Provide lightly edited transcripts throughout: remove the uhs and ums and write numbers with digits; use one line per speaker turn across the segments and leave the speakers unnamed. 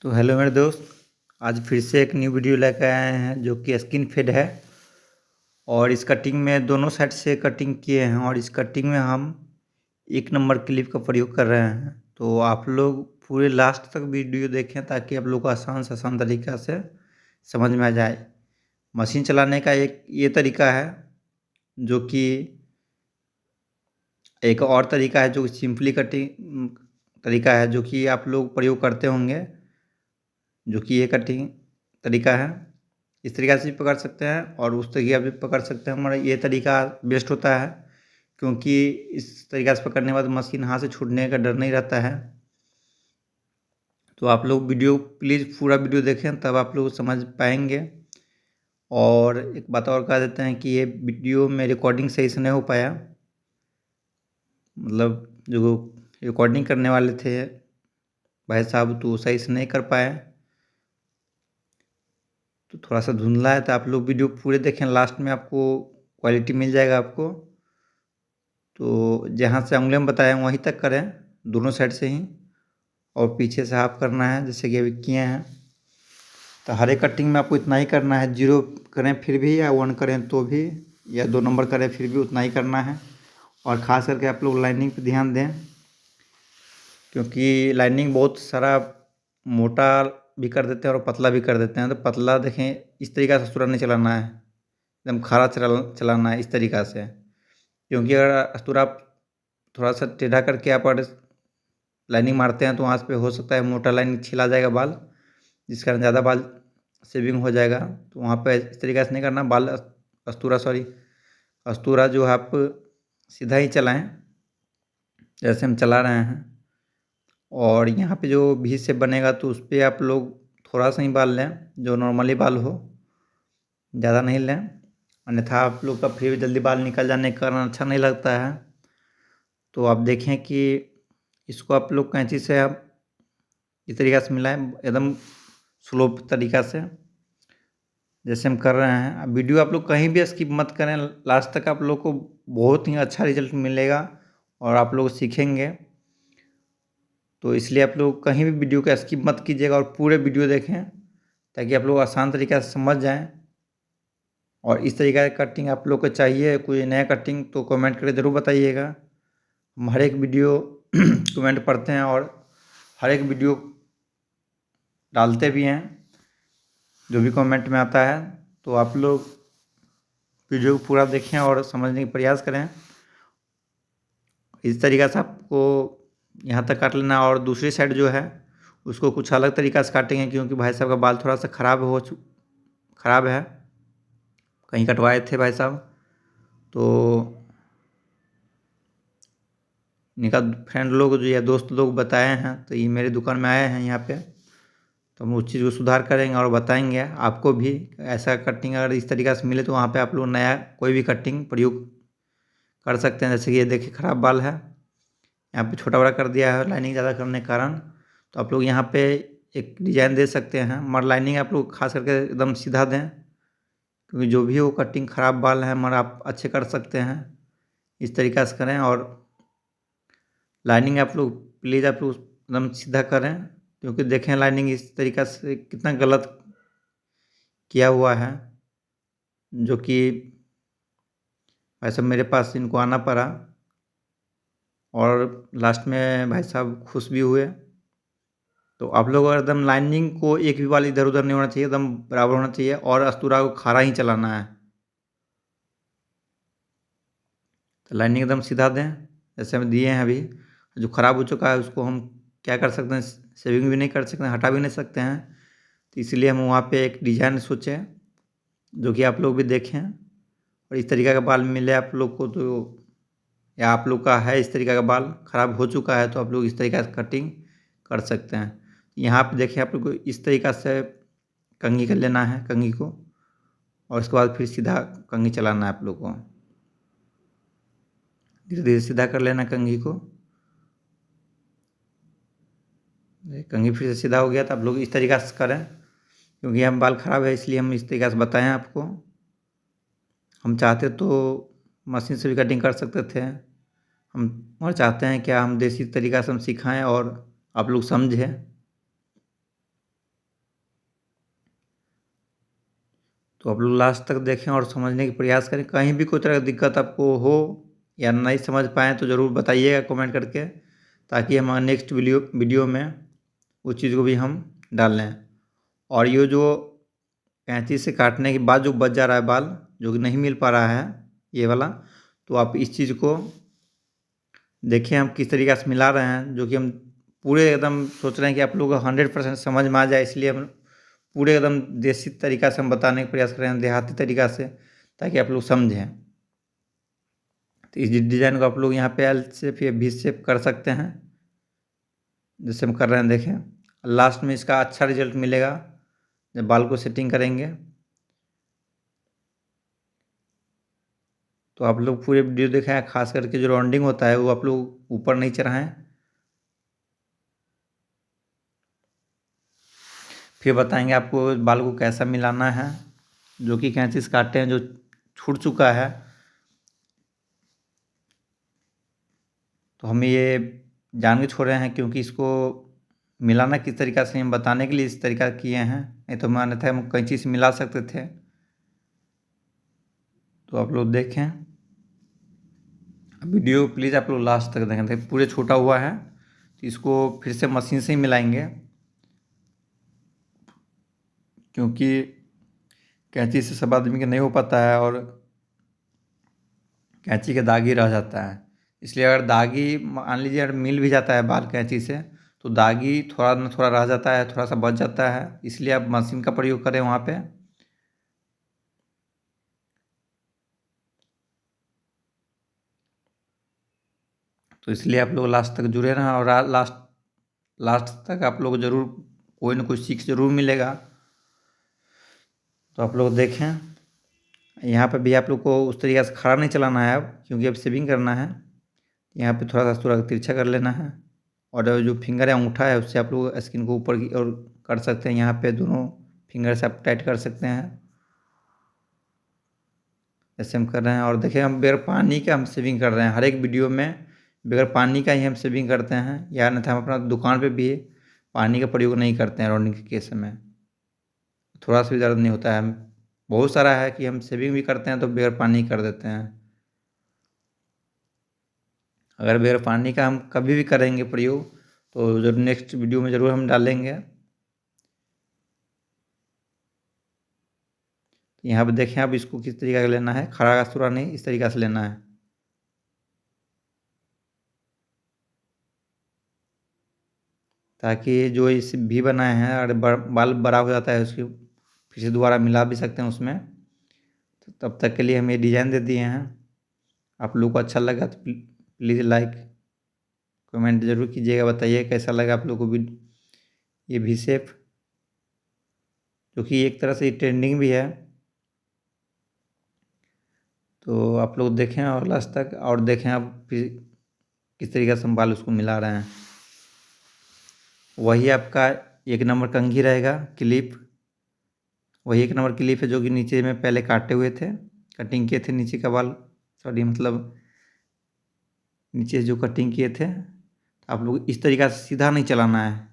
तो हेलो मेरे दोस्त, आज फिर से एक न्यू वीडियो लेकर आए हैं जो कि स्किन फेड है। और इस कटिंग में दोनों साइड से कटिंग किए हैं और इस कटिंग में हम एक नंबर क्लिप का प्रयोग कर रहे हैं। तो आप लोग पूरे लास्ट तक वीडियो देखें ताकि आप लोग को आसान से आसान तरीक़ा से समझ में आ जाए। मशीन चलाने का एक ये तरीका है जो कि एक और तरीका है जो सिंपली कटिंग तरीका है जो कि आप लोग प्रयोग करते होंगे, जो कि ये कटिंग तरीका है। इस तरीक़ा से भी पकड़ सकते हैं और उस तरीक़ा भी पकड़ सकते हैं। हमारा ये तरीका बेस्ट होता है क्योंकि इस तरीक़ा से पकड़ने के बाद मशीन हाथ से छूटने का डर नहीं रहता है। तो आप लोग वीडियो प्लीज़ पूरा वीडियो देखें तब आप लोग समझ पाएंगे। और एक बात और कह देते हैं कि ये वीडियो में रिकॉर्डिंग सही से नहीं हो पाया, मतलब जो रिकॉर्डिंग करने वाले थे भाई साहब तो सही से नहीं कर पाए, तो थोड़ा सा धुंधला है। तो आप लोग वीडियो पूरे देखें, लास्ट में आपको क्वालिटी मिल जाएगा आपको। तो जहाँ से उंगली में बताया वहीं तक करें, दोनों साइड से ही, और पीछे से हाफ करना है जैसे कि अभी किए हैं। तो हर एक कटिंग में आपको इतना ही करना है, 0 करें फिर भी या 1 करें तो भी, या 2 नंबर करें फिर भी उतना ही करना है। और ख़ास करके आप लोग लाइनिंग पे ध्यान दें क्योंकि लाइनिंग बहुत सारा मोटा भी कर देते हैं और पतला भी कर देते हैं। तो पतला देखें, इस तरीक़ा से अस्तूरा नहीं चलाना है, एकदम खड़ा चलाना है इस तरीक़ा से। क्योंकि अगर अस्तूरा आप थोड़ा सा टेढ़ा करके आप अगर लाइनिंग मारते हैं तो वहाँ पे हो सकता है मोटा लाइन छिला जाएगा बाल, जिस कारण ज़्यादा बाल सेविंग हो जाएगा। तो वहाँ पे इस तरीक़े से नहीं करना। बाल अस्तूरा जो आप सीधा ही चलाएं जैसे हम चला रहे हैं। और यहाँ पे जो भी शेप बनेगा तो उस पर आप लोग थोड़ा सा ही बाल लें, जो नॉर्मली बाल हो, ज़्यादा नहीं लें, अन्यथा आप लोग का फिर जल्दी बाल निकल जाने के कारण अच्छा नहीं लगता है। तो आप देखें कि इसको आप लोग कैंची से आप इस तरीक़ा से मिलाएं, एकदम स्लो तरीक़ा से जैसे हम कर रहे हैं। अब वीडियो आप लोग कहीं भी स्किप मत करें, लास्ट तक आप लोग को बहुत ही अच्छा रिजल्ट मिलेगा और आप लोग सीखेंगे। तो इसलिए आप लोग कहीं भी वीडियो का स्किप मत कीजिएगा और पूरे वीडियो देखें ताकि आप लोग आसान तरीक़ा से समझ जाएं। और इस तरीक़े का कटिंग आप लोग को चाहिए कोई नया कटिंग तो कमेंट करके ज़रूर बताइएगा। हम हर एक वीडियो कमेंट पढ़ते हैं और हर एक वीडियो डालते भी हैं जो भी कमेंट में आता है। तो आप लोग वीडियो को पूरा देखें और समझने का प्रयास करें। इस तरीक़ा से आपको यहाँ तक काट लेना और दूसरी साइड जो है उसको कुछ अलग तरीक़ा से काटेंगे क्योंकि भाई साहब का बाल थोड़ा सा ख़राब है, कहीं कटवाए थे भाई साहब। तो इनका फ्रेंड लोग जो या दोस्त लोग बताए हैं तो ये मेरे दुकान में आए हैं यहाँ पे, तो हम उस चीज़ को सुधार करेंगे और बताएंगे आपको भी। ऐसा कटिंग अगर इस तरीक़ा से मिले तो वहाँ पे आप लोग नया कोई भी कटिंग प्रयोग कर सकते हैं। जैसे कि ये देखिए ख़राब बाल है, यहाँ पे छोटा बड़ा कर दिया है लाइनिंग ज़्यादा करने के कारण। तो आप लोग यहाँ पे एक डिजाइन दे सकते हैं, मगर लाइनिंग आप लोग खास करके एकदम सीधा दें क्योंकि जो भी वो कटिंग ख़राब बाल है मगर आप अच्छे कर सकते हैं, इस तरीक़ा से करें। और लाइनिंग आप लोग प्लीज़ आप लोग एकदम सीधा करें क्योंकि देखें लाइनिंग इस तरीक़ा से कितना गलत किया हुआ है, जो कि ऐसा मेरे पास इनको आना पड़ा और लास्ट में भाई साहब खुश भी हुए। तो आप लोग एकदम लाइनिंग को एक भी बाल इधर उधर नहीं होना चाहिए, एकदम बराबर होना चाहिए और अस्तूरा को खड़ा ही चलाना है। तो लाइनिंग एकदम सीधा दें जैसे हम दिए हैं अभी। जो ख़राब हो चुका है उसको हम क्या कर सकते हैं, सेविंग भी नहीं कर सकते हैं, हटा भी नहीं सकते हैं। तो इसलिए हम वहाँ पे एक डिजाइन सोचे जो कि आप लोग भी देखें और इस तरीक़े का बाल मिले आप लोग को। तो या आप लोग का है इस तरीक़े का बाल ख़राब हो चुका है तो आप लोग इस तरीक़े से कटिंग कर सकते हैं। यहाँ पे देखिए आप लोग को इस तरीक़ा से कंघी कर लेना है कंघी को, और उसके बाद फिर सीधा कंघी चलाना है आप लोग को, धीरे धीरे सीधा कर लेना कंघी को। कंघी फिर से सीधा हो गया तो आप लोग इस तरीक़ा से करें क्योंकि हम बाल ख़राब है इसलिए हम इस तरीक़ा से बताएं आपको। हम चाहते तो मशीन से भी कटिंग कर सकते थे, हम और चाहते हैं क्या हम देसी तरीक़ा से हम सिखाएं और आप लोग समझें। तो आप लोग लास्ट तक देखें और समझने की प्रयास करें। कहीं भी कोई तरह की दिक्कत आपको हो या नहीं समझ पाएँ तो ज़रूर बताइएगा कमेंट करके, ताकि हम नेक्स्ट वीडियो में उस चीज़ को भी हम डाल लें। और ये जो कैंची से काटने के बाद जो बच जा रहा है बाल, जो कि नहीं मिल पा रहा है ये वाला, तो आप इस चीज़ को देखिए हम किस तरीक़े से मिला रहे हैं, जो कि हम पूरे एकदम सोच रहे हैं कि आप लोग को 100% समझ में आ जाए, इसलिए हम पूरे एकदम देसी तरीक़ा से हम बताने का प्रयास कर रहे हैं, देहाती तरीक़ा से, ताकि आप लोग समझें। तो इस डिज़ाइन को आप लोग यहाँ पे एल शेप या वी शेप कर सकते हैं, जैसे हम कर रहे हैं देखें। लास्ट में इसका अच्छा रिजल्ट मिलेगा जब बाल को सेटिंग करेंगे। तो आप लोग पूरे वीडियो देखें, खास करके जो राउंडिंग होता है वो आप लोग ऊपर नहीं चढ़ाएं। फिर बताएंगे आपको बाल को कैसा मिलाना है, जो कि कैंची से काटे हैं जो छूट चुका है। तो हम ये जान के छोड़ रहे हैं, क्योंकि इसको मिलाना किस तरीक़ा से हम बताने के लिए इस तरीक़ा किए हैं, नहीं तो माने थे हम कैंची से मिला सकते थे। तो आप लोग देखें वीडियो, प्लीज़ आप लोग लास्ट तक देखें। देखिए पूरे छूटा हुआ है, तो इसको फिर से मशीन से ही मिलाएंगे, क्योंकि कैंची से सब आदमी का नहीं हो पाता है और कैंची के दाग ही रह जाता है। इसलिए अगर दागी मान लीजिए अगर मिल भी जाता है बाल कैंची से, तो दागी थोड़ा न थोड़ा रह जाता है, थोड़ा सा बच जाता है, इसलिए आप मशीन का प्रयोग करें वहाँ पे। तो इसलिए आप लोग लास्ट तक जुड़े रहें, और लास्ट तक आप लोग ज़रूर कोई ना कोई सीख ज़रूर मिलेगा। तो आप लोग देखें यहाँ पे भी आप लोग को उस तरीक़े से खड़ा नहीं चलाना है अब, क्योंकि अब शेविंग करना है। यहाँ पे थोड़ा सा तिरछा कर लेना है, और जो फिंगर है अंगूठा है उससे आप लोग स्किन को ऊपर की ओर कर सकते हैं। यहाँ पे दोनों फिंगर से आप टाइट कर सकते हैं, जैसे हम कर रहे हैं। और देखिए हम बगैर पानी का हम शेविंग कर रहे हैं, हर एक वीडियो में बगैर पानी का ही हम शेविंग करते हैं, या नहीं तो हम अपना दुकान पे भी पानी का प्रयोग नहीं करते हैं राउंडिंग के केस में। थोड़ा सा भी दर्द नहीं होता है। बहुत सारा है कि हम शेविंग भी करते हैं तो बगैर पानी कर देते हैं। अगर बगैर पानी का हम कभी भी करेंगे प्रयोग, तो जरूर नेक्स्ट वीडियो में ज़रूर हम डालेंगे। तो यहाँ पे देखें अब इसको किस तरीके का लेना है, खड़ा का सूरा नहीं, इस तरीक़ा से लेना है। ताकि जो इस भी बनाए हैं और बाल बड़ा हो जाता है, उसकी फिर से दोबारा मिला भी सकते हैं उसमें। तो तब तक के लिए हम ये डिज़ाइन दे दिए हैं। आप लोग को अच्छा लगा तो प्लीज़ लाइक कमेंट ज़रूर कीजिएगा, बताइए कैसा लगा आप लोग को भी ये वी शेप, जो कि एक तरह से ट्रेंडिंग भी है। तो आप लोग देखें और लास्ट तक, और देखें आप फिर किस तरीके से हम बाल उसको मिला रहे हैं। वही आपका 1 नंबर कंघी रहेगा क्लिप, वही 1 नंबर क्लिप है जो कि नीचे में पहले काटे हुए थे, कटिंग किए थे नीचे का बाल, सॉरी मतलब नीचे जो कटिंग किए थे। आप लोग इस तरीक़ा से सीधा नहीं चलाना है,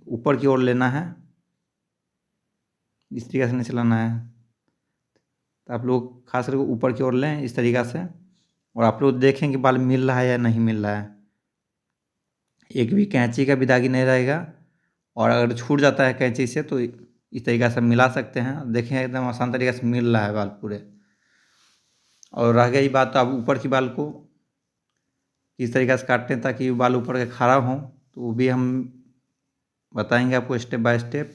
ऊपर की ओर लेना है, इस तरीक़ा से नहीं चलाना है। तो आप लोग खास करके ऊपर की ओर लें इस तरीक़ा से, और आप लोग देखें कि बाल मिल रहा है या नहीं मिल रहा है। एक भी कैंची का भी दागी नहीं रहेगा, और अगर छूट जाता है कैंची से तो इस तरीक़ा से मिला सकते हैं। देखें एकदम आसान तरीक़े से मिल रहा है बाल पूरे। और रह गई बात तो आप ऊपर की बाल को किस तरीक़े से काटते हैं ताकि बाल ऊपर के खड़ा हों, तो वो भी हम बताएंगे आपको स्टेप बाय स्टेप।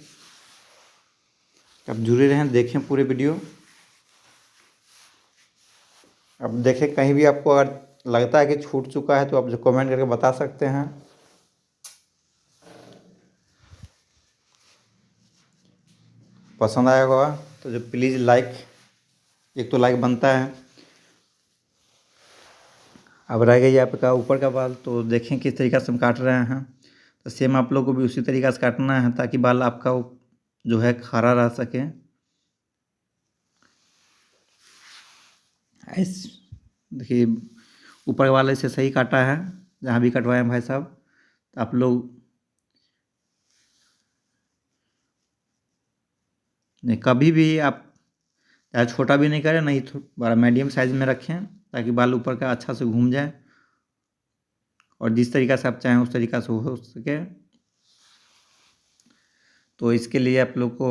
आप जुड़े रहें, देखें पूरे वीडियो। अब देखें कहीं भी आपको अगर लगता है कि छूट चुका है तो आप जो कमेंट करके बता सकते हैं। पसंद आया होगा तो जो प्लीज़ लाइक, एक तो लाइक बनता है। अब रह गई आपका ऊपर का बाल, तो देखें किस तरीक़े से हम काट रहे हैं। तो सेम आप लोग को भी उसी तरीक़े से काटना है, ताकि बाल आपका जो है खड़ा रह सके। ऐस देखिए ऊपर वाले से सही काटा है, जहाँ भी कटवाएं भाई साहब। तो आप लोग नहीं, कभी भी आप ज़्यादा छोटा भी नहीं करें, नहीं बड़ा मीडियम साइज़ में रखें, ताकि बाल ऊपर का अच्छा से घूम जाए और जिस तरीक़ा से आप चाहें उस तरीक़ा से हो सके। तो इसके लिए आप लोग को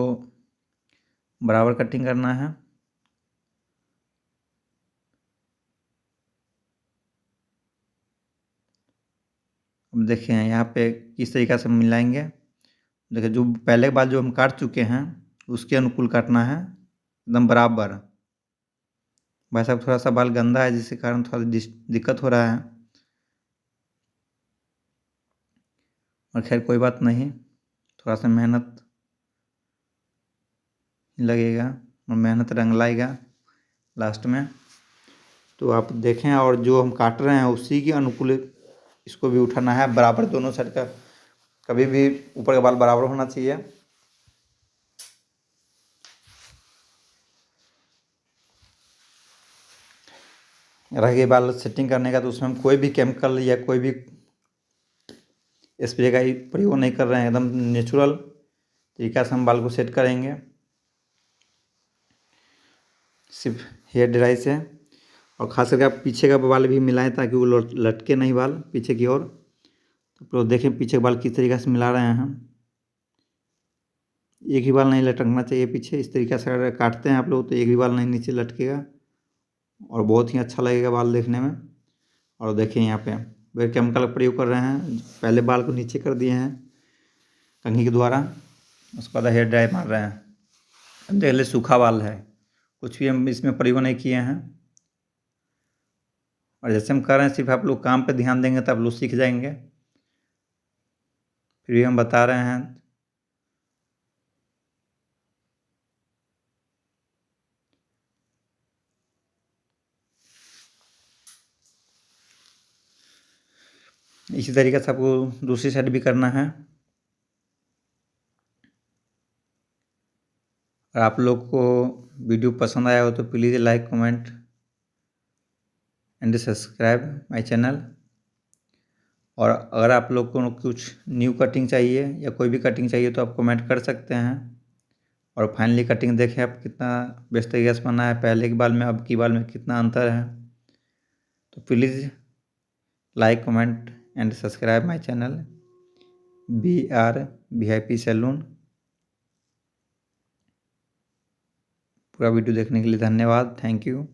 बराबर कटिंग करना है। अब देखें यहाँ पे किस तरीक़ा से मिलाएंगे। देखिए, जो पहले बाल जो हम काट चुके हैं उसके अनुकूल काटना है, एकदम बराबर। भाई साहब थोड़ा सा बाल गंदा है, जिसके कारण थोड़ा दिक्कत हो रहा है, और खैर कोई बात नहीं, थोड़ा सा मेहनत लगेगा और मेहनत रंग लाएगा लास्ट में। तो आप देखें, और जो हम काट रहे हैं उसी के अनुकूल इसको भी उठाना है बराबर, दोनों साइड का। कभी भी ऊपर का बाल बराबर होना चाहिए। रह गई बाल सेटिंग करने का, तो उसमें हम कोई भी केमिकल या कोई भी स्प्रे का ही प्रयोग नहीं कर रहे हैं, एकदम नेचुरल तरीक़ा से हम बाल को सेट करेंगे, सिर्फ हेयर ड्राई से। और ख़ास करके आप पीछे का बाल भी मिलाएं, ताकि वो लटके नहीं बाल पीछे की ओर। तो देखें पीछे का बाल किस तरीक़े से मिला रहे हैं हम। एक ही बाल नहीं लटकना चाहिए पीछे। इस तरीक़े से अगर काटते हैं आप लोग तो एक भी बाल नहीं नीचे लटकेगा और बहुत ही अच्छा लगेगा बाल देखने में। और देखिए यहाँ पे वे केमिकल का प्रयोग कर रहे हैं, पहले बाल को नीचे कर दिए हैं कंघी के द्वारा, उसके बाद हेयर ड्राई मार रहे हैं। अब देख ले, सूखा बाल है, कुछ भी हम इसमें प्रयोग नहीं किए हैं। और जैसे हम कर रहे हैं, सिर्फ आप लोग काम पे ध्यान देंगे तो आप लोग सीख जाएंगे। फिर भी हम बता रहे हैं। इसी तरीके से आपको दूसरी साइड भी करना है। और आप लोग को वीडियो पसंद आया हो तो please like, comment and subscribe my channel. और अगर आप लोग को कुछ न्यू कटिंग चाहिए या कोई भी कटिंग चाहिए तो आप कमेंट कर सकते हैं। और फाइनली कटिंग देखें आप कितना बेस्ट तरीके से बना है, पहले के बाल में अब की बाल में कितना अंतर है। तो please like, comment and subscribe my channel BR VIP salon. पूरा वीडियो देखने के लिए धन्यवाद। Thank you.